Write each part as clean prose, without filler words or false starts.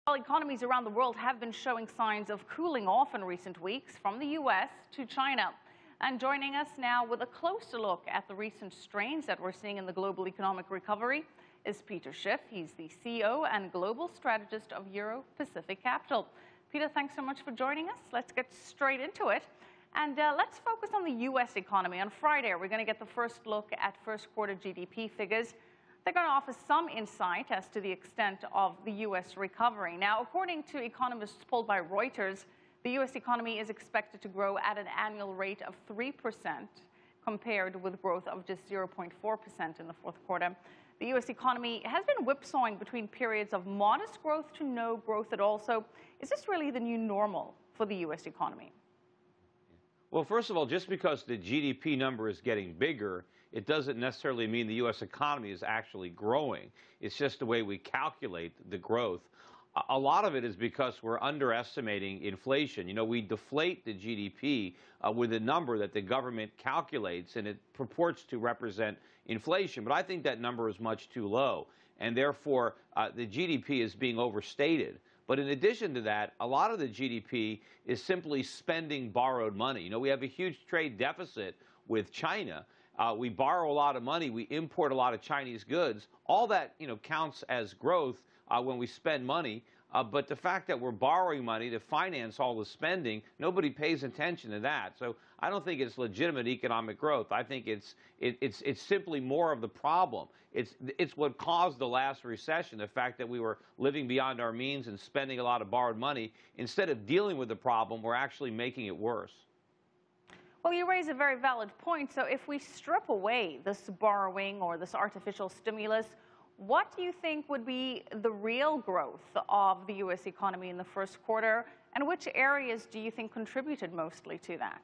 While economies around the world have been showing signs of cooling off in recent weeks, from the U.S. to China. And joining us now with a closer look at the recent strains that we're seeing in the global economic recovery is Peter Schiff. He's the CEO and global strategist of Euro-Pacific Capital. Peter, thanks so much for joining us. Let's get straight into it. And let's focus on the U.S. economy. On Friday, we're going to get the first look at first quarter GDP figures. They're going to offer some insight as to the extent of the U.S. recovery. Now, according to economists polled by Reuters, the U.S. economy is expected to grow at an annual rate of 3%, compared with growth of just 0.4% in the fourth quarter. The U.S. economy has been whipsawing between periods of modest growth to no growth at all. So is this really the new normal for the U.S. economy? Well, first of all, just because the GDP number is getting bigger, it doesn't necessarily mean the U.S. economy is actually growing. It's just the way we calculate the growth. A lot of it is because we're underestimating inflation. You know, we deflate the GDP with a number that the government calculates, and it purports to represent inflation. But I think that number is much too low, and therefore the GDP is being overstated. But in addition to that, a lot of the GDP is simply spending borrowed money. You know, we have a huge trade deficit with China. We borrow a lot of money. We import a lot of Chinese goods. All that, you know, counts as growth when we spend money. But the fact that we're borrowing money to finance all the spending, nobody pays attention to that. So I don't think it's legitimate economic growth. I think it's simply more of the problem. It's what caused the last recession, the fact that we were living beyond our means and spending a lot of borrowed money. Instead of dealing with the problem, we're actually making it worse. Well, you raise a very valid point. So if we strip away this borrowing or this artificial stimulus, what do you think would be the real growth of the U.S. economy in the first quarter, and which areas do you think contributed mostly to that?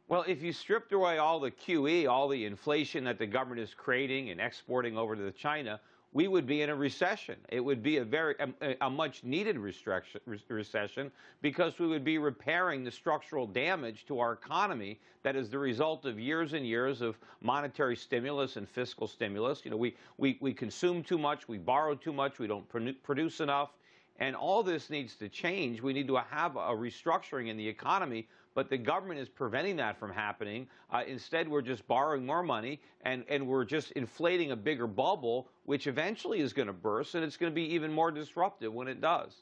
Well, if you stripped away all the QE, all the inflation that the government is creating and exporting over to China, we would be in a recession. It would be a much needed recession, because we would be repairing the structural damage to our economy that is the result of years and years of monetary stimulus and fiscal stimulus. You know, we consume too much, we borrow too much, we don't produce enough. And all this needs to change. We need to have a restructuring in the economy, but the government is preventing that from happening. Instead, we're just borrowing more money, and we're just inflating a bigger bubble, which eventually is going to burst, and it's going to be even more disruptive when it does.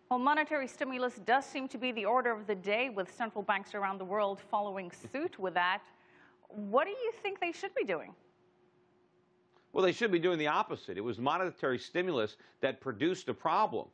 Well, monetary stimulus does seem to be the order of the day, with central banks around the world following suit with that. What do you think they should be doing? Well, they should be doing the opposite. It was monetary stimulus that produced a problem.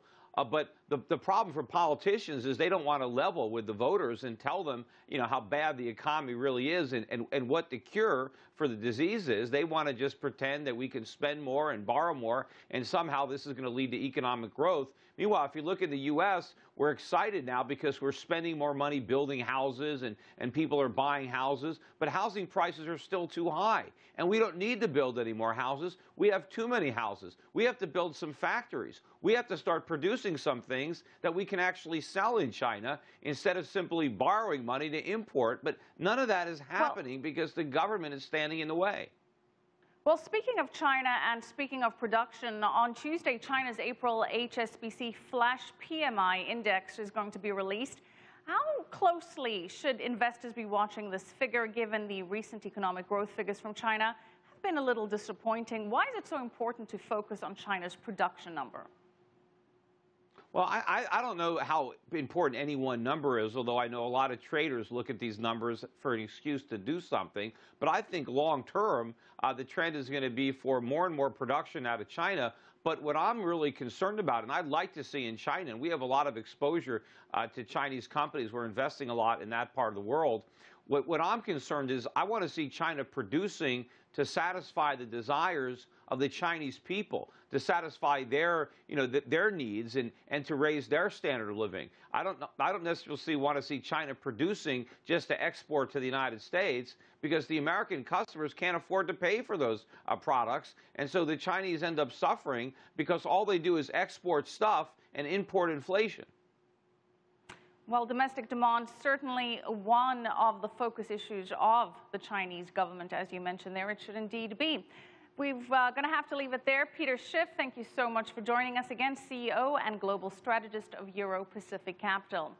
But the problem for politicians is they don't want to level with the voters and tell them, you know, how bad the economy really is and what the cure for the disease is. They want to just pretend that we can spend more and borrow more, and somehow this is going to lead to economic growth. Meanwhile, if you look at the U.S., we're excited now because we're spending more money building houses, and people are buying houses, but housing prices are still too high. And we don't need to build any more houses. We have too many houses. We have to build some factories. We have to start producing some things that we can actually sell in China instead of simply borrowing money to import. But none of that is happening because the government is standing in the way. Well, speaking of China and speaking of production, on Tuesday, China's April HSBC Flash PMI index is going to be released. How closely should investors be watching this figure, given the recent economic growth figures from China have been a little disappointing? Why is it so important to focus on China's production number? Well, I don't know how important any one number is, although I know a lot of traders look at these numbers for an excuse to do something. But I think long term, the trend is going to be for more and more production out of China. But what I'm really concerned about, and I'd like to see in China, and we have a lot of exposure to Chinese companies, we're investing a lot in that part of the world. What I'm concerned is I want to see China producing to satisfy the desires of the Chinese people, to satisfy their, their needs and to raise their standard of living. I don't necessarily want to see China producing just to export to the United States, because the American customers can't afford to pay for those products. And so the Chinese end up suffering because all they do is export stuff and import inflation. Well, domestic demand, certainly one of the focus issues of the Chinese government, as you mentioned there. It should indeed be. We're going to have to leave it there. Peter Schiff, thank you so much for joining us again, CEO and Global Strategist of Euro Pacific Capital.